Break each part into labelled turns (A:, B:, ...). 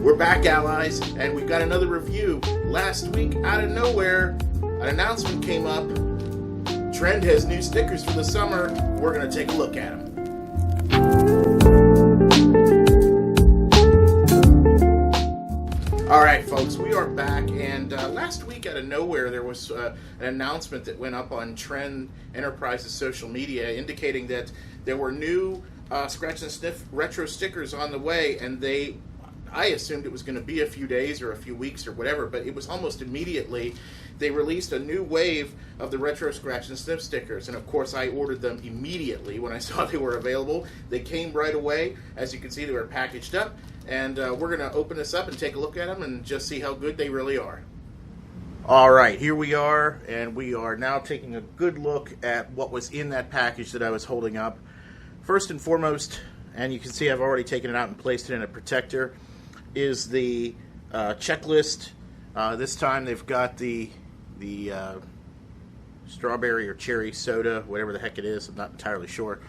A: We're back, allies, and we've got another review. Last week, out of nowhere, an announcement came up. Trend has new stickers for the summer. We're going to take a look at them. Alright folks, we are back, and last week out of nowhere there was an announcement that went up on Trend Enterprises social media indicating that there were new Scratch and Sniff retro stickers on the way, and I assumed it was going to be a few days or a few weeks or whatever, but it was almost immediately. They released a new wave of the retro Scratch and Sniff stickers, and of course I ordered them immediately when I saw they were available. They came right away. As you can see, they were packaged up, and we're going to open this up and take a look at them and just see how good they really are. Alright, here we are, and we are now taking a good look at what was in that package that I was holding up. First and foremost, and you can see I've already taken it out and placed it in a protector, is the checklist. This time they've got the strawberry or cherry soda, whatever the heck it is. I'm not entirely sure.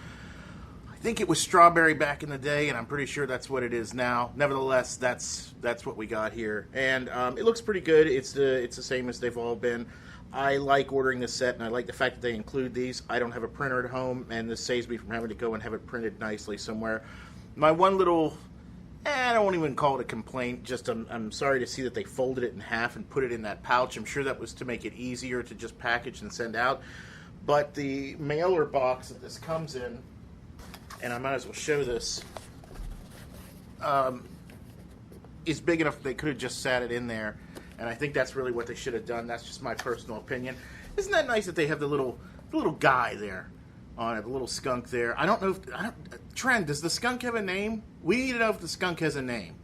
A: I think it was strawberry back in the day, and I'm pretty sure that's what it is now. Nevertheless, that's what we got here, and it looks pretty good. It's the same as they've all been. I like ordering this set, and I like the fact that they include these. I don't have a printer at home, and this saves me from having to go and have it printed nicely somewhere. My one little, I don't even call it a complaint, just I'm sorry to see that they folded it in half and put it in that pouch. I'm sure that was to make it easier to just package and send out. But the mailer box that this comes in, and I might as well show this, is big enough that they could have just sat it in there. And I think that's really what they should have done. That's just my personal opinion. Isn't that nice that they have the little guy there on it, the little skunk there? I don't know if Trend, does the skunk have a name? We need to know if the skunk has a name.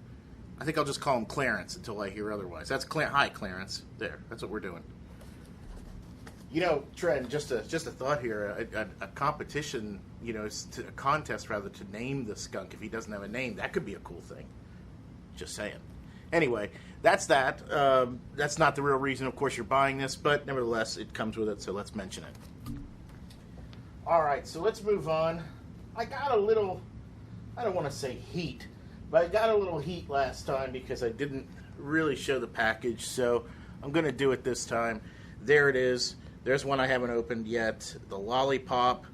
A: I think I'll just call him Clarence until I hear otherwise. That's Hi, Clarence. There, that's what we're doing. You know, Trend, just a thought here. A competition, you know, a contest rather, to name the skunk if he doesn't have a name. That could be a cool thing. Just saying. Anyway, that's that. That's not the real reason, of course, you're buying this, but nevertheless, it comes with it, so let's mention it. All right, so let's move on. I got a little, I don't want to say heat, but I got a little heat last time because I didn't really show the package, so I'm going to do it this time. There it is. There's one I haven't opened yet, the Lollipop.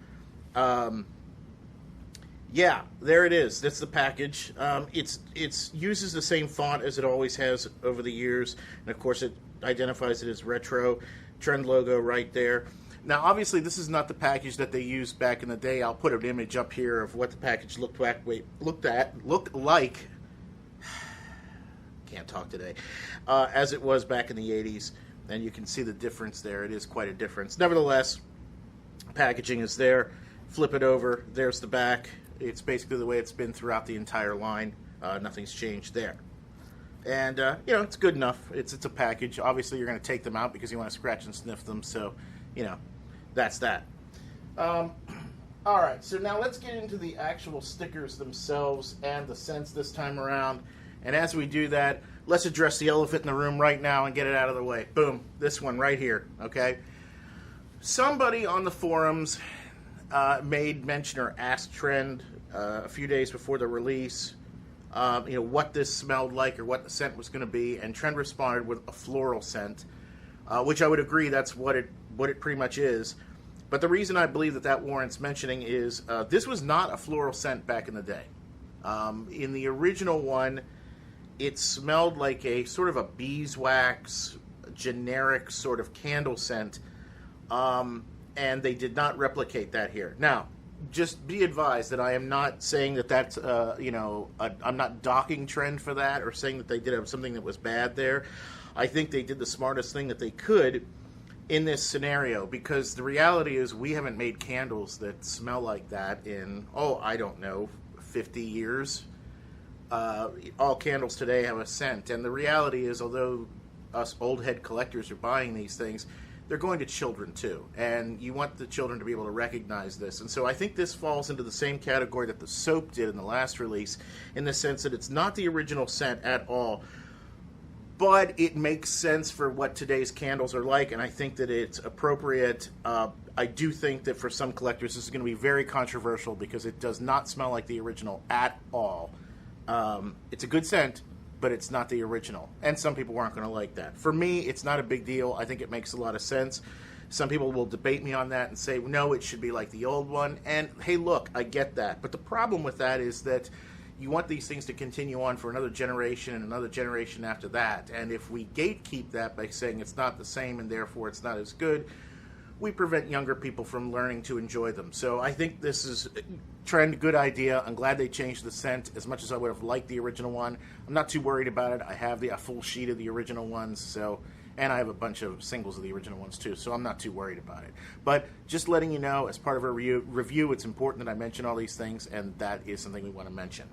A: Yeah, there it is. That's the package. It's uses the same font as it always has over the years, and of course it identifies it as retro. Trend logo right there. Now, obviously, this is not the package that they used back in the day. I'll put an image up here of what the package looked like. Can't talk today. As it was back in the 80s, and you can see the difference there. It is quite a difference. Nevertheless, packaging is there. Flip it over. There's the back. It's basically the way it's been throughout the entire line. Nothing's changed there. And, you know, it's good enough. It's a package. Obviously, you're going to take them out because you want to scratch and sniff them. So, you know, that's that. All right, so now let's get into the actual stickers themselves and the scents this time around. And as we do that, let's address the elephant in the room right now and get it out of the way. Boom, this one right here, okay? Somebody on the forums made mention or asked Trend a few days before the release, you know, what this smelled like or what the scent was going to be, and Trend responded with a floral scent, which I would agree that's what it pretty much is. But the reason I believe that warrants mentioning is this was not a floral scent back in the day. In the original one, it smelled like a sort of a beeswax, generic sort of candle scent. And they did not replicate that here. Now, just be advised that I am not saying that that's, you know, I'm not docking Trend for that or saying that they did have something that was bad there. I think they did the smartest thing that they could in this scenario, because the reality is we haven't made candles that smell like that in, I don't know, 50 years. All candles today have a scent, and the reality is, although us old head collectors are buying these things, they're going to children too, and you want the children to be able to recognize this. And so I think this falls into the same category that the soap did in the last release, in the sense that it's not the original scent at all, but it makes sense for what today's candles are like, and I think that it's appropriate. I do think that for some collectors this is going to be very controversial because it does not smell like the original at all. It's a good scent, but it's not the original. And some people aren't going to like that. For me, it's not a big deal. I think it makes a lot of sense. Some people will debate me on that and say, no, it should be like the old one. And hey, look, I get that. But the problem with that is that you want these things to continue on for another generation and another generation after that. And if we gatekeep that by saying it's not the same and therefore it's not as good, we prevent younger people from learning to enjoy them. So I think this is trend, good idea. I'm glad they changed the scent as much as I would have liked the original one. I'm not too worried about it. I have a full sheet of the original ones, so, and I have a bunch of singles of the original ones too, so I'm not too worried about it. But just letting you know, as part of our review, it's important that I mention all these things, and that is something we want to mention.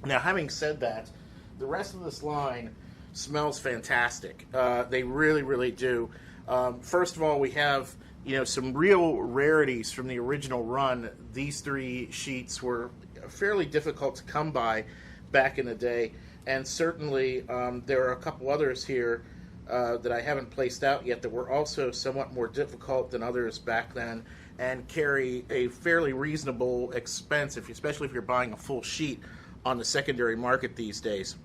A: Now, having said that, the rest of this line smells fantastic. They really, really do. First of all, we have some real rarities from the original run. These 3 sheets were fairly difficult to come by back in the day, and certainly there are a couple others here that I haven't placed out yet that were also somewhat more difficult than others back then and carry a fairly reasonable expense, especially if you're buying a full sheet on the secondary market these days.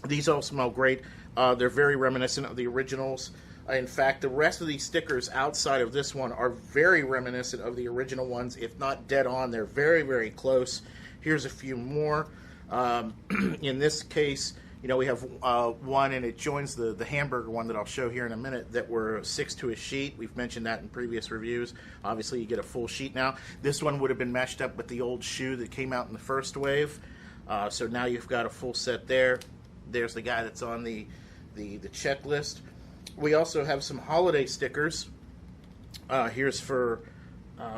A: These all smell great. They're very reminiscent of the originals. In fact, the rest of these stickers outside of this one are very reminiscent of the original ones, if not dead on. They're very, very close. Here's a few more. In this case, we have one, and it joins the hamburger one that I'll show here in a minute, that were 6 to a sheet. We've mentioned that in previous reviews. Obviously, you get a full sheet now. This one would have been matched up with the old shoe that came out in the first wave. So now you've got a full set there. There's the guy that's on the checklist. We also have some holiday stickers. Here's for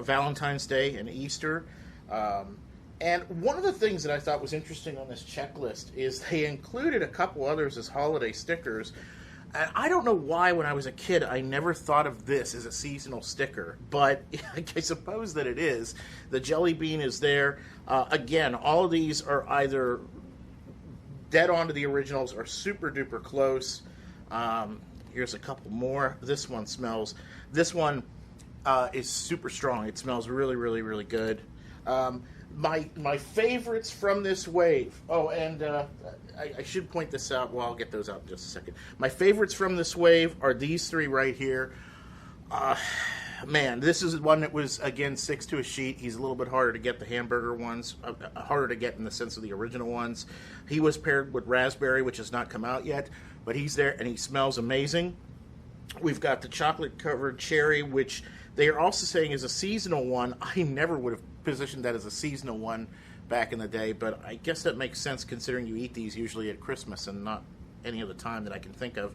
A: Valentine's Day and Easter. And one of the things that I thought was interesting on this checklist is they included a couple others as holiday stickers. And I don't know why when I was a kid I never thought of this as a seasonal sticker, but I suppose that it is. The jelly bean is there. Again, all of these are either dead on to the originals or super duper close. Here's a couple more. This one is super strong. It smells really, really, really good. My favorites from this wave. Oh, and I should point this out. Well, I'll get those out in just a second. My favorites from this wave are these 3 right here. Man, this is one that was, again, 6 to a sheet. He's a little bit harder to get, the hamburger ones. Harder to get in the sense of the original ones. He was paired with raspberry, which has not come out yet, but he's there, and he smells amazing. We've got the chocolate-covered cherry, which they are also saying is a seasonal one. I never would have positioned that as a seasonal one back in the day, but I guess that makes sense considering you eat these usually at Christmas and not any other time that I can think of.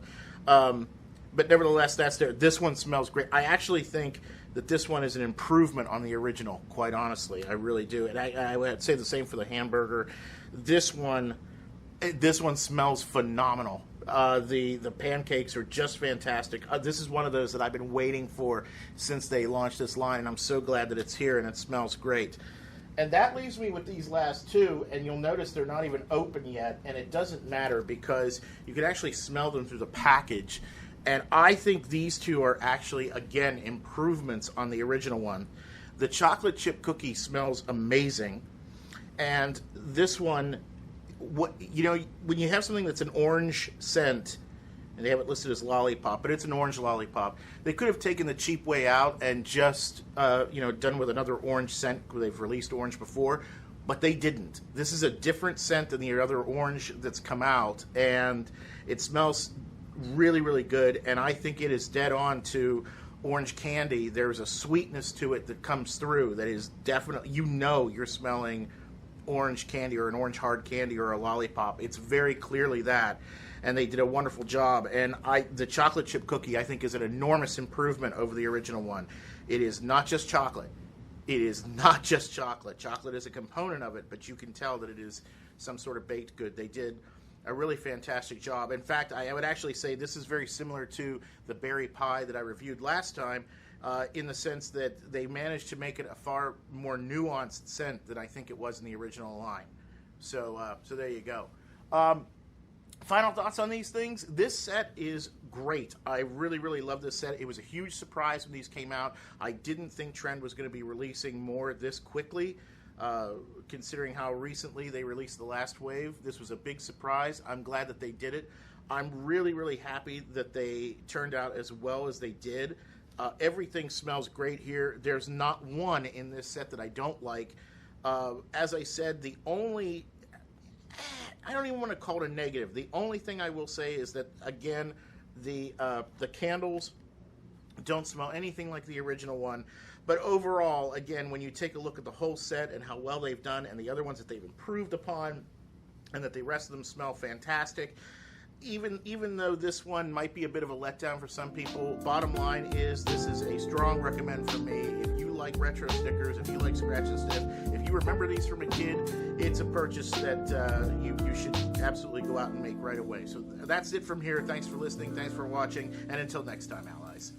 A: But nevertheless, that's there. This one smells great. I actually think that this one is an improvement on the original, quite honestly. I really do. And I would say the same for the hamburger. This one smells phenomenal. The pancakes are just fantastic. This is one of those that I've been waiting for since they launched this line, and I'm so glad that it's here and it smells great. And that leaves me with these last 2, and you'll notice they're not even open yet, and it doesn't matter because you can actually smell them through the package. And I think these 2 are actually, again, improvements on the original one. The chocolate chip cookie smells amazing, and this one, when you have something that's an orange scent, and they have it listed as lollipop, but it's an orange lollipop, they could have taken the cheap way out and just, done with another orange scent, because they've released orange before, but they didn't. This is a different scent than the other orange that's come out, and it smells really, really good, and I think it is dead on to orange candy. There's a sweetness to it that comes through that is definitely, you're smelling orange candy or an orange hard candy or a lollipop. It's very clearly that, and they did a wonderful job. And the chocolate chip cookie, I think, is an enormous improvement over the original one. It is not just chocolate. It is not just chocolate. Chocolate is a component of it, but you can tell that it is some sort of baked good. They did a really fantastic job. In fact, I would actually say this is very similar to the berry pie that I reviewed last time, in the sense that they managed to make it a far more nuanced scent than I think it was in the original line. So there you go. Final thoughts on these things. This set is great. I really, really love this set. It was a huge surprise when these came out. I didn't think Trend was going to be releasing more this quickly. Considering how recently they released the last wave, this was a big surprise. I'm glad that they did it. I'm really, really happy that they turned out as well as they did. Everything smells great here. There's not one in this set that I don't like. As I said, the only... I don't even want to call it a negative. The only thing I will say is that, again, the candles don't smell anything like the original one. But overall, again, when you take a look at the whole set and how well they've done and the other ones that they've improved upon and that the rest of them smell fantastic, even though this one might be a bit of a letdown for some people, bottom line is this is a strong recommend for me. If you like retro stickers, if you like scratch and sniff, if you remember these from a kid, it's a purchase that you should absolutely go out and make right away. So that's it from here. Thanks for listening. Thanks for watching. And until next time, allies.